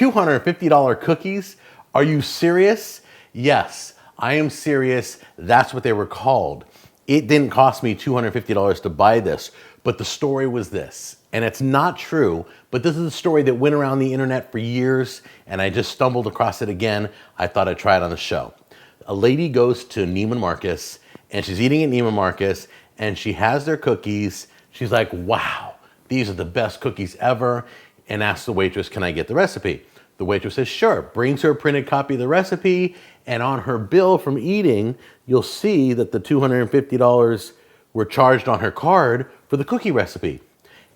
$250 cookies? Are you serious? Yes, I am serious. That's what they were called. It didn't cost me $250 to buy this, but the story was this. And it's not true, but this is a story that went around the internet for years, and I just stumbled across it again. I thought I'd try it on the show. A lady goes to Neiman Marcus, and she's eating at Neiman Marcus, and she has their cookies. She's like, wow, these are the best cookies ever, and asks the waitress, can I get the recipe? The waitress says, sure, brings her a printed copy of the recipe, and on her bill from eating, you'll see that the $250 were charged on her card for the cookie recipe.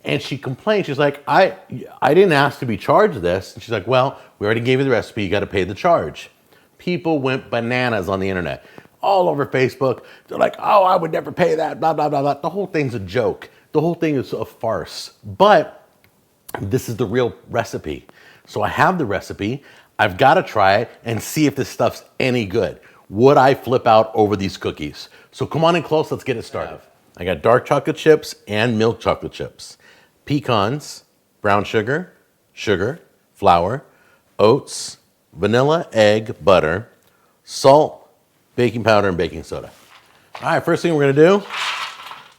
And she complained, she's like, I didn't ask to be charged this. And she's like, well, we already gave you the recipe, you gotta pay the charge. People went bananas on the internet, all over Facebook. They're like, oh, I would never pay that, blah, blah, blah, blah. The whole thing's a joke. The whole thing is a farce. But this is the real recipe. So I have the recipe. I've got to try it and see if this stuff's any good. Would I flip out over these cookies? So come on in close, let's get it started. I got dark chocolate chips and milk chocolate chips, pecans, brown sugar, flour, oats, vanilla, egg, butter, salt, baking powder, and baking soda. All right, first thing we're gonna do,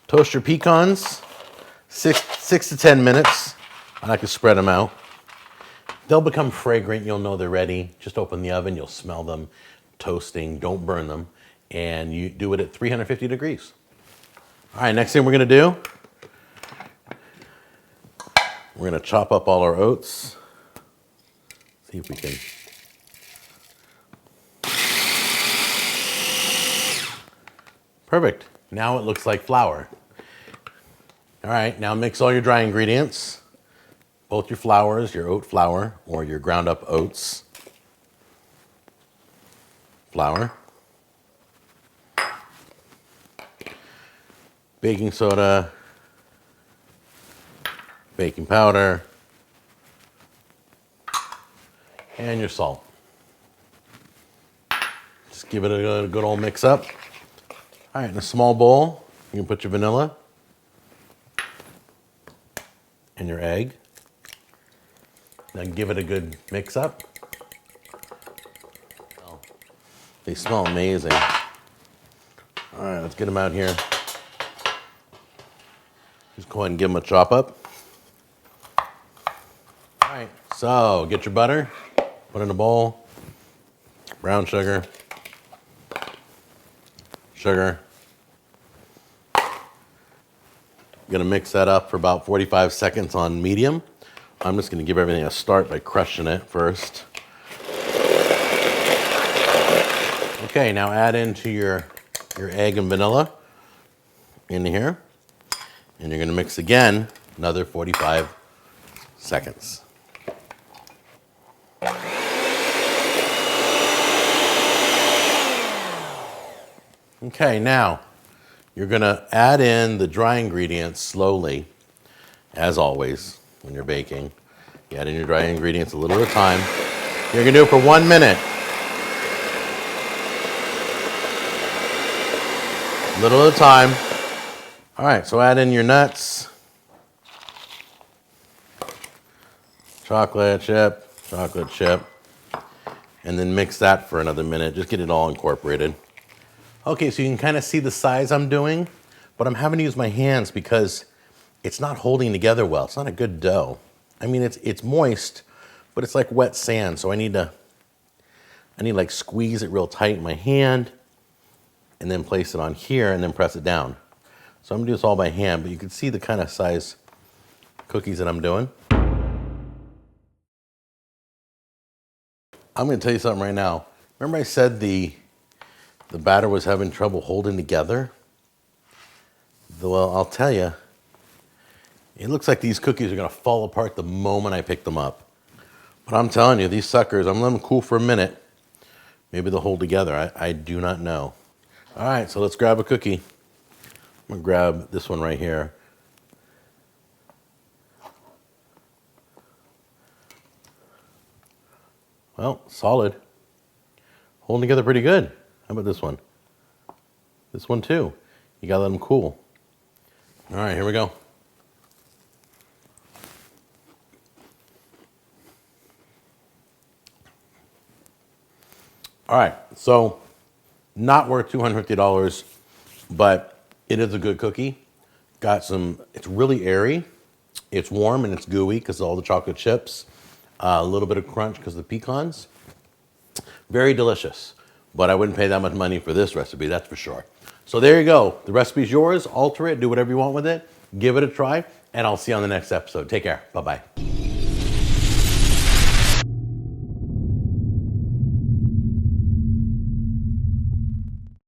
toast your pecans, six to 10 minutes. I like to spread them out. They'll become fragrant, you'll know they're ready. Just open the oven, you'll smell them toasting, don't burn them. And you do it at 350 degrees. All right, next thing we're gonna do, we're gonna chop up all our oats. See if we can. Perfect, now it looks like flour. All right, now mix all your dry ingredients. Both your flours, your oat flour or your ground up oats. Flour. Baking soda. Baking powder. And your salt. Just give it a good old mix up. All right, in a small bowl, you can put your vanilla and your egg. Then give it a good mix up. They smell amazing. All right, let's get them out here. Just go ahead and give them a chop up. All right, so get your butter, put in a bowl, brown sugar, sugar. You're gonna mix that up for about 45 seconds on medium. I'm just gonna give everything a start by crushing it first. Okay, now add into your egg and vanilla in here. And you're gonna mix again, another 45 seconds. Okay, now you're gonna add in the dry ingredients slowly, as always. When you're baking, you add in your dry ingredients a little at a time. You're gonna do it for 1 minute. A little at a time. All right, so add in your nuts, chocolate chip, and then mix that for another minute. Just get it all incorporated. Okay, so you can kind of see the size I'm doing, but I'm having to use my hands because it's not holding together well. It's not a good dough. I mean, it's moist, but it's like wet sand. So I need like squeeze it real tight in my hand and then place it on here and then press it down. So I'm gonna do this all by hand, but you can see the kind of size cookies that I'm doing. I'm gonna tell you something right now. Remember I said the batter was having trouble holding together? Well, I'll tell you, it looks like these cookies are gonna fall apart the moment I pick them up. But I'm telling you, these suckers, I'm letting them cool for a minute. Maybe they'll hold together, I do not know. All right, so let's grab a cookie. I'm gonna grab this one right here. Well, solid. Holding together pretty good. How about this one? This one too. You gotta let them cool. All right, here we go. All right, so not worth $250, but it is a good cookie. Got some, it's really airy. It's warm and it's gooey because of all the chocolate chips. A little bit of crunch because of the pecans. Very delicious, but I wouldn't pay that much money for this recipe, that's for sure. So there you go. The recipe's yours. Alter it, do whatever you want with it. Give it a try, and I'll see you on the next episode. Take care. Bye-bye.